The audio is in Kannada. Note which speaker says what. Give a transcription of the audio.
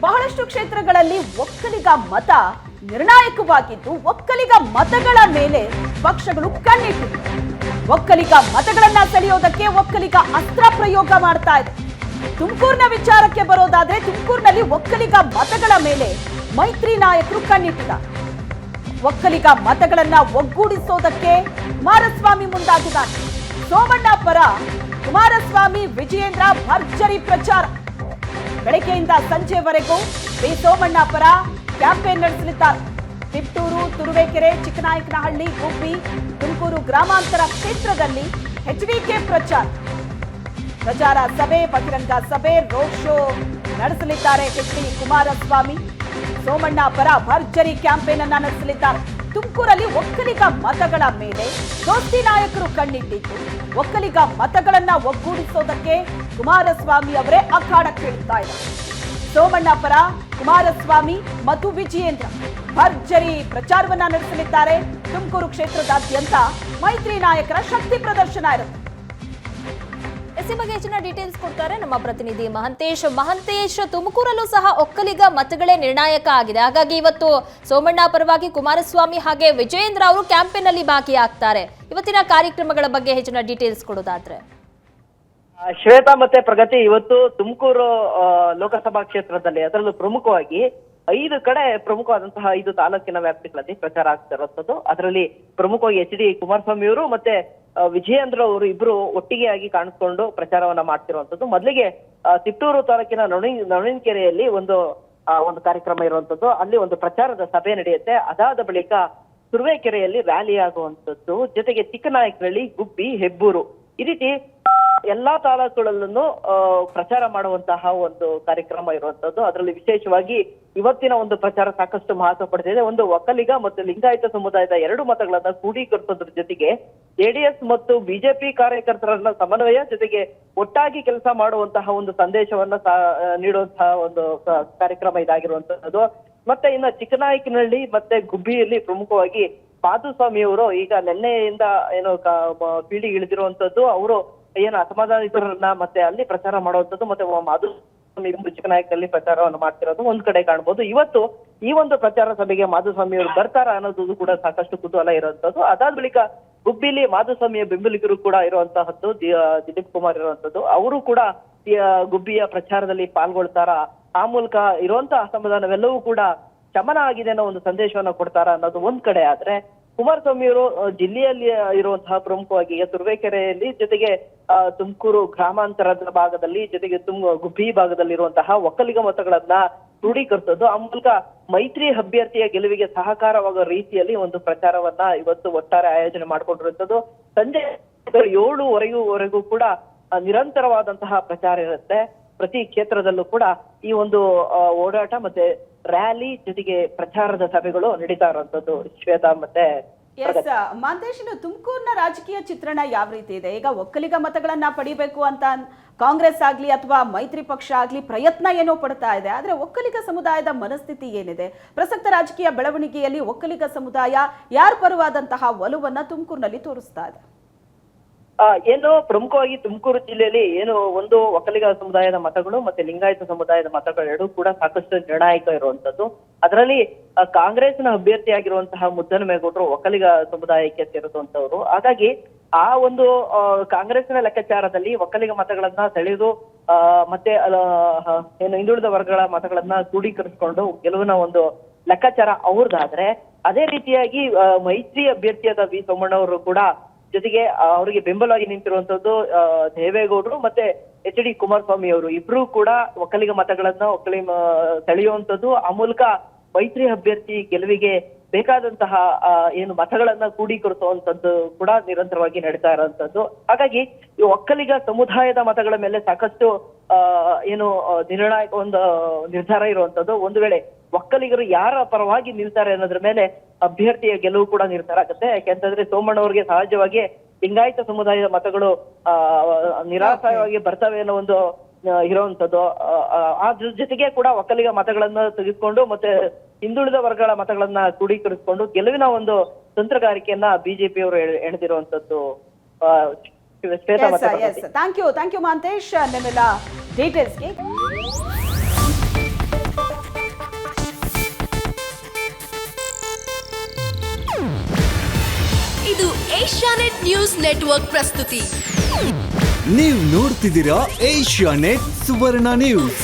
Speaker 1: ಬಹಳಷ್ಟು ಕ್ಷೇತ್ರಗಳಲ್ಲಿ ಒಕ್ಕಲಿಗ ಮತ ನಿರ್ಣಾಯಕವಾಗಿದ್ದು ಒಕ್ಕಲಿಗ ಮತಗಳ ಮೇಲೆ ಪಕ್ಷಗಳು ಕಣ್ಣಿಟ್ಟಿವೆ. ಒಕ್ಕಲಿಗ ಮತಗಳನ್ನ ಸೆಳೆಯೋದಕ್ಕೆ ಒಕ್ಕಲಿಗ ಅಸ್ತ್ರ ಪ್ರಯೋಗ ಮಾಡ್ತಾ ಇದೆ. ತುಮಕೂರಿನ ವಿಚಾರಕ್ಕೆ ಬರೋದಾದ್ರೆ ತುಮಕೂರಿನಲ್ಲಿ ಒಕ್ಕಲಿಗ ಮತಗಳ ಮೇಲೆ ಮೈತ್ರಿ ನಾಯಕರು ಕಣ್ಣಿಟ್ಟಿದ್ದಾರೆ. ಒಕ್ಕಲಿಗ ಮತಗಳನ್ನ ಒಗ್ಗೂಡಿಸೋದಕ್ಕೆ ಕುಮಾರಸ್ವಾಮಿ ಮುಂದಾಗಿದ್ದಾರೆ. ಸೋಮಣ್ಣ ಪರ ಕುಮಾರಸ್ವಾಮಿ ವಿಜಯೇಂದ್ರ ಭರ್ಜರಿ ಪ್ರಚಾರ. ಬೆಳಗ್ಗೆಯಿಂದ ಸಂಜೆವರೆಗೂ ಬಿ ಸೋಮಣ್ಣ ಪರ ಕ್ಯಾಂಪೇನ್ ನಡೆಸಲಿದ್ದಾರೆ. ತಿಪ್ಟೂರು, ತುರುವೇಕೆರೆ, ಚಿಕ್ಕನಾಯಕನಹಳ್ಳಿ, ಗುಬ್ಬಿ, ತುಮಕೂರು ಗ್ರಾಮಾಂತರ ಕ್ಷೇತ್ರದಲ್ಲಿ ಎಚ್ಡಿಕೆ ಪ್ರಚಾರ ಸಭೆ, ಬಹಿರಂಗ ಸಭೆ, ರೋಡ್ ಶೋ ನಡೆಸಲಿದ್ದಾರೆ ಎಚ್ಡಿ ಕುಮಾರಸ್ವಾಮಿ. ಸೋಮಣ್ಣ ಪರ ಭರ್ಜರಿ ಕ್ಯಾಂಪೇನ್ ಅನ್ನ ನಡೆಸಲಿದ್ದಾರೆ. ತುಮಕೂರಲ್ಲಿ ಒಕ್ಕಲಿಗ ಮತಗಳ ಮೇಲೆ ದೋಸ್ತಿ ನಾಯಕರು ಕಣ್ಣಿಟ್ಟಿದ್ದು ಒಕ್ಕಲಿಗ ಮತಗಳನ್ನ ಒಗ್ಗೂಡಿಸೋದಕ್ಕೆ ಕುಮಾರಸ್ವಾಮಿ ಅವರೇ ಅಖಾಡಕ್ಕಿಳಿತಾ ಇದ್ದಾರೆ. ಸೋಮಣ್ಣ ಪರ ಕುಮಾರಸ್ವಾಮಿ ಮತ್ತು ವಿಜಯೇಂದ್ರ ಭರ್ಜರಿ ಪ್ರಚಾರವನ್ನ ನಡೆಸಲಿದ್ದಾರೆ. ತುಮಕೂರು ಕ್ಷೇತ್ರದಾದ್ಯಂತ ಮೈತ್ರಿ ನಾಯಕರ ಶಕ್ತಿ ಪ್ರದರ್ಶನ ಇರುತ್ತೆ.
Speaker 2: ಈ ಬಗ್ಗೆ ಹೆಚ್ಚಿನ ಡೀಟೇಲ್ಸ್ ಕೊಡ್ತಾರೆ ನಮ್ಮ ಪ್ರತಿನಿಧಿ ಮಹಂತೇಶ್. ತುಮಕೂರಲ್ಲೂ ಸಹ ಒಕ್ಕಲಿಗ ಮತಗಳೇ ನಿರ್ಣಾಯಕ ಆಗಿದೆ. ಹಾಗಾಗಿ ಇವತ್ತು ಸೋಮಣ್ಣ ಪರವಾಗಿ ಕುಮಾರಸ್ವಾಮಿ ಹಾಗೆ ವಿಜಯೇಂದ್ರ ಅವರು ಕ್ಯಾಂಪೇನ್ ಅಲ್ಲಿ ಭಾಗಿಯಾಗ್ತಾರೆ. ಇವತ್ತಿನ ಕಾರ್ಯಕ್ರಮಗಳ ಬಗ್ಗೆ ಹೆಚ್ಚಿನ ಡೀಟೇಲ್ಸ್ ಕೊಡೋದಾದ್ರೆ
Speaker 3: ಶ್ವೇತಾ ಮತ್ತೆ ಪ್ರಗತಿ, ಇವತ್ತು ತುಮಕೂರು ಲೋಕಸಭಾ ಕ್ಷೇತ್ರದಲ್ಲಿ ಅದರಲ್ಲೂ ಪ್ರಮುಖವಾಗಿ 5 ಕಡೆ ಪ್ರಮುಖವಾದಂತಹ 5 ತಾಲೂಕಿನ ವ್ಯಾಪ್ತಿಗಳಲ್ಲಿ ಪ್ರಚಾರ ಆಗ್ತಿರುವಂತದ್ದು. ಅದರಲ್ಲಿ ಪ್ರಮುಖವಾಗಿ ಎಚ್ಡಿ ಕುಮಾರಸ್ವಾಮಿ ಅವರು ಮತ್ತೆ ವಿಜಯೇಂದ್ರ ಅವರು ಇಬ್ರು ಒಟ್ಟಿಗೆ ಆಗಿ ಕಾಣಿಸ್ಕೊಂಡು ಪ್ರಚಾರವನ್ನ ಮಾಡ್ತಿರುವಂತದ್ದು. ಮೊದಲಿಗೆ ತಿಪ್ಟೂರು ತಾಲೂಕಿನ ನವೀನಕೆರೆಯಲ್ಲಿ ಒಂದು ಕಾರ್ಯಕ್ರಮ ಇರುವಂತದ್ದು. ಅಲ್ಲಿ ಒಂದು ಪ್ರಚಾರದ ಸಭೆ ನಡೆಯುತ್ತೆ. ಅದಾದ ಬಳಿಕ ತುರುವೇಕೆರೆಯಲ್ಲಿ ರ್ಯಾಲಿ ಆಗುವಂತದ್ದು, ಜೊತೆಗೆ ಚಿಕ್ಕನಾಯಕನಹಳ್ಳಿ, ಗುಬ್ಬಿ, ಹೆಬ್ಬೂರು ಈ ರೀತಿ ಎಲ್ಲಾ ತಾಲೂಕುಗಳಲ್ಲೂ ಪ್ರಚಾರ ಮಾಡುವಂತಹ ಒಂದು ಕಾರ್ಯಕ್ರಮ ಇರುವಂತದ್ದು. ಅದರಲ್ಲಿ ವಿಶೇಷವಾಗಿ ಇವತ್ತಿನ ಒಂದು ಪ್ರಚಾರ ಸಾಕಷ್ಟು ಮಹತ್ವ ಪಡೆದಿದೆ. ಒಂದು ಒಕ್ಕಲಿಗ ಮತ್ತು ಲಿಂಗಾಯತ ಸಮುದಾಯದ 2 ಮತಗಳನ್ನ ಕ್ರೋಢೀಕರಿಸೋದ್ರ ಜೊತೆಗೆ ಜೆಡಿಎಸ್ ಮತ್ತು ಬಿಜೆಪಿ ಕಾರ್ಯಕರ್ತರನ್ನ ಸಮನ್ವಯ ಜೊತೆಗೆ ಒಟ್ಟಾಗಿ ಕೆಲಸ ಮಾಡುವಂತಹ ಒಂದು ಸಂದೇಶವನ್ನ ನೀಡುವಂತಹ ಒಂದು ಕಾರ್ಯಕ್ರಮ ಇದಾಗಿರುವಂತದ್ದು. ಮತ್ತೆ ಇನ್ನು ಚಿಕ್ಕನಾಯಕನಹಳ್ಳಿ ಮತ್ತೆ ಗುಬ್ಬಿಯಲ್ಲಿ ಪ್ರಮುಖವಾಗಿ ಮಾಧುಸ್ವಾಮಿ ಅವರು ಈಗ ನಿನ್ನೆಯಿಂದ ಏನು ಫೀಲ್ಡಿಗೆ ಇಳಿದಿರುವಂತದ್ದು. ಅವರು ಏನು ಅಸಮಾಧಾನಿತರನ್ನ ಮತ್ತೆ ಅಲ್ಲಿ ಪ್ರಚಾರ ಮಾಡುವಂತದ್ದು, ಮತ್ತೆ ಮಾಧುಸ್ವಾಮಿ ಚಿಕ್ಕನಾಯಕನಲ್ಲಿ ಪ್ರಚಾರವನ್ನು ಮಾಡ್ತಿರೋದು ಒಂದ್ ಕಡೆ ಕಾಣ್ಬೋದು. ಇವತ್ತು ಈ ಒಂದು ಪ್ರಚಾರ ಸಭೆಗೆ ಮಾಧುಸ್ವಾಮಿ ಅವರು ಬರ್ತಾರ ಅನ್ನೋದು ಕೂಡ ಸಾಕಷ್ಟು ಕುತೂಹಲ ಇರುವಂತದ್ದು. ಅದಾದ ಬಳಿಕ ಗುಬ್ಬಿಲಿ ಮಾಧುಸ್ವಾಮಿಯ ಬೆಂಬಲಿಗರು ಕೂಡ ಇರುವಂತಹದ್ದು, ದಿಲೀಪ್ ಕುಮಾರ್ ಇರುವಂತದ್ದು. ಅವರು ಕೂಡ ಗುಬ್ಬಿಯ ಪ್ರಚಾರದಲ್ಲಿ ಪಾಲ್ಗೊಳ್ತಾರ, ಆ ಮೂಲಕ ಇರುವಂತಹ ಅಸಮಾಧಾನವೆಲ್ಲವೂ ಕೂಡ ಶಮನ ಆಗಿದೆ ಅನ್ನೋ ಒಂದು ಸಂದೇಶವನ್ನ ಕೊಡ್ತಾರ ಅನ್ನೋದು ಒಂದ್ ಕಡೆ ಆದ್ರೆ, ಕುಮಾರಸ್ವಾಮಿ ಅವರು ಜಿಲ್ಲೆಯಲ್ಲಿ ಇರುವಂತಹ ಪ್ರಮುಖವಾಗಿ ತುರುವೇಕೆರೆಯಲ್ಲಿ ಜೊತೆಗೆ ತುಮಕೂರು ಗ್ರಾಮಾಂತರದ ಭಾಗದಲ್ಲಿ ಜೊತೆಗೆ ಗುಬ್ಬಿ ಭಾಗದಲ್ಲಿ ಇರುವಂತಹ ಒಕ್ಕಲಿಗ ಮತಗಳನ್ನ ಕ್ರೋಢೀಕರಿಸೋದು, ಆ ಮೂಲಕ ಮೈತ್ರಿ ಅಭ್ಯರ್ಥಿಯ ಗೆಲುವಿಗೆ ಸಹಕಾರವಾಗುವ ರೀತಿಯಲ್ಲಿ ಒಂದು ಪ್ರಚಾರವನ್ನ ಇವತ್ತು ಒಟ್ಟಾರೆ ಆಯೋಜನೆ ಮಾಡ್ಕೊಂಡಿರುವಂತದ್ದು. ಸಂಜೆ 7:00ವರೆಗೂ ಕೂಡ ನಿರಂತರವಾದಂತಹ ಪ್ರಚಾರ ಇರುತ್ತೆ. ಪ್ರತಿ ಕ್ಷೇತ್ರದಲ್ಲೂ ಕೂಡ ಈ ಒಂದು ಓಡಾಟ ಮತ್ತೆ ರ್ಯಾಲಿ ಜೊತೆಗೆ ಪ್ರಚಾರದ ಸಭೆಗಳು ನಡೀತಾ ಇರುವಂತದ್ದು. ಶ್ವೇತಾ ಮತ್ತೆ
Speaker 1: ಮಹಂತೇಶ್, ತುಮಕೂರಿನ ರಾಜಕೀಯ ಚಿತ್ರಣ ಯಾವ ರೀತಿ ಇದೆ? ಈಗ ಒಕ್ಕಲಿಗ ಮತಗಳನ್ನ ಪಡಿಬೇಕು ಅಂತ ಕಾಂಗ್ರೆಸ್ ಆಗ್ಲಿ ಅಥವಾ ಮೈತ್ರಿ ಪಕ್ಷ ಆಗ್ಲಿ ಪ್ರಯತ್ನ ಏನೋ ಪಡ್ತಾ ಇದೆ. ಆದ್ರೆ ಒಕ್ಕಲಿಗ ಸಮುದಾಯದ ಮನಸ್ಥಿತಿ ಏನಿದೆ? ಪ್ರಸಕ್ತ ರಾಜಕೀಯ ಬೆಳವಣಿಗೆಯಲ್ಲಿ ಒಕ್ಕಲಿಗ ಸಮುದಾಯ ಯಾರ ಪರವಾದಂತಹ ಒಲವನ್ನ ತುಮಕೂರಿನಲ್ಲಿ ತೋರಿಸ್ತಾ ಇದೆ?
Speaker 3: ಏನು ಪ್ರಮುಖವಾಗಿ ತುಮಕೂರು ಜಿಲ್ಲೆಯಲ್ಲಿ ಏನು ಒಂದು ಒಕ್ಕಲಿಗ ಸಮುದಾಯದ ಮತಗಳು ಮತ್ತೆ ಲಿಂಗಾಯತ ಸಮುದಾಯದ ಮತಗಳೆರಡೂ ಕೂಡ ಸಾಕಷ್ಟು ನಿರ್ಣಾಯಕ ಇರುವಂತದ್ದು. ಅದರಲ್ಲಿ ಕಾಂಗ್ರೆಸ್ನ ಅಭ್ಯರ್ಥಿಯಾಗಿರುವಂತಹ ಮುದ್ದನಮೇಗೌಡರು ಒಕ್ಕಲಿಗ ಸಮುದಾಯಕ್ಕೆ ಸೇರಿರುವಂತವ್ರು. ಹಾಗಾಗಿ ಆ ಒಂದು ಕಾಂಗ್ರೆಸ್ನ ಲೆಕ್ಕಾಚಾರದಲ್ಲಿ ಒಕ್ಕಲಿಗ ಮತಗಳನ್ನ ಸೆಳೆದು ಮತ್ತೆ ಏನು ಹಿಂದುಳಿದ ವರ್ಗಗಳ ಮತಗಳನ್ನ ಕ್ರೋಢೀಕರಿಸಿಕೊಂಡು ಗೆಲುವಿನ ಒಂದು ಲೆಕ್ಕಾಚಾರ ಅವ್ರದ್ದಾದ್ರೆ, ಅದೇ ರೀತಿಯಾಗಿ ಮೈತ್ರಿ ಅಭ್ಯರ್ಥಿಯಾದ ವಿ ಸೋಮಣ್ಣ ಅವರು ಕೂಡ ಜೊತೆಗೆ ಅವರಿಗೆ ಬೆಂಬಲವಾಗಿ ನಿಂತಿರುವಂತದ್ದು ದೇವೇಗೌಡರು ಮತ್ತೆ ಎಚ್.ಡಿ. ಕುಮಾರಸ್ವಾಮಿ ಅವರು ಇಬ್ರು ಕೂಡ ಒಕ್ಕಲಿಗ ಮತಗಳನ್ನ ಸೆಳೆಯುವಂತದ್ದು, ಆ ಮೂಲಕ ಮೈತ್ರಿ ಅಭ್ಯರ್ಥಿ ಗೆಲುವಿಗೆ ಬೇಕಾದಂತಹ ಏನು ಮತಗಳನ್ನ ಕ್ರೋಢೀಕರಿಸುವಂತದ್ದು ಕೂಡ ನಿರಂತರವಾಗಿ ನಡೀತಾ ಇರುವಂತದ್ದು. ಹಾಗಾಗಿ ಈ ಒಕ್ಕಲಿಗ ಸಮುದಾಯದ ಮತಗಳ ಮೇಲೆ ಸಾಕಷ್ಟು ಏನು ನಿರ್ಣಾಯಕ ಒಂದು ನಿರ್ಧಾರ ಇರುವಂತದ್ದು. ಒಂದು ವೇಳೆ ಒಕ್ಕಲಿಗರು ಯಾರ ಪರವಾಗಿ ನಿಲ್ತಾರೆ ಅನ್ನೋದ್ರ ಮೇಲೆ ಅಭ್ಯರ್ಥಿಯ ಗೆಲುವು ಕೂಡ ನಿರ್ಧಾರ ಆಗುತ್ತೆ. ಯಾಕೆಂತಂದ್ರೆ ಸೋಮಣ್ಣ ಅವರಿಗೆ ಸಹಜವಾಗಿ ಲಿಂಗಾಯತ ಸಮುದಾಯದ ಮತಗಳು ನಿರಾಶಯವಾಗಿ ಬರ್ತವೆ ಅನ್ನೋ ಒಂದು ಇರುವಂತದ್ದು. ಆ ಜೊತೆಗೆ ಕೂಡ ಒಕ್ಕಲಿಗ ಮತಗಳನ್ನ ತೆಗೆದುಕೊಂಡು ಮತ್ತೆ ಹಿಂದುಳಿದ ವರ್ಗಗಳ ಮತಗಳನ್ನ ಕ್ರೋಢೀಕರಿಸಿಕೊಂಡು ಗೆಲುವಿನ ಒಂದು ತಂತ್ರಗಾರಿಕೆಯನ್ನ ಬಿಜೆಪಿ ಅವರು ಎಣೆದಿರುವಂತದ್ದು.
Speaker 1: ಥ್ಯಾಂಕ್ ಯು ಮಹಂತೇಶ್ ನಿಮ್ಮೆಲ್ಲ ಡೀಟೇಲ್ಸ್ಗೆ.
Speaker 4: ಏಷ್ಯಾನೆಟ್ ನ್ಯೂಸ್ ನೆಟ್ವರ್ಕ್ ಪ್ರಸ್ತುತಿ.
Speaker 5: ನೀವು ನೋಡ್ತಿದ್ದೀರಾ ಏಷ್ಯಾನೆಟ್ ಸುವರ್ಣ ನ್ಯೂಸ್.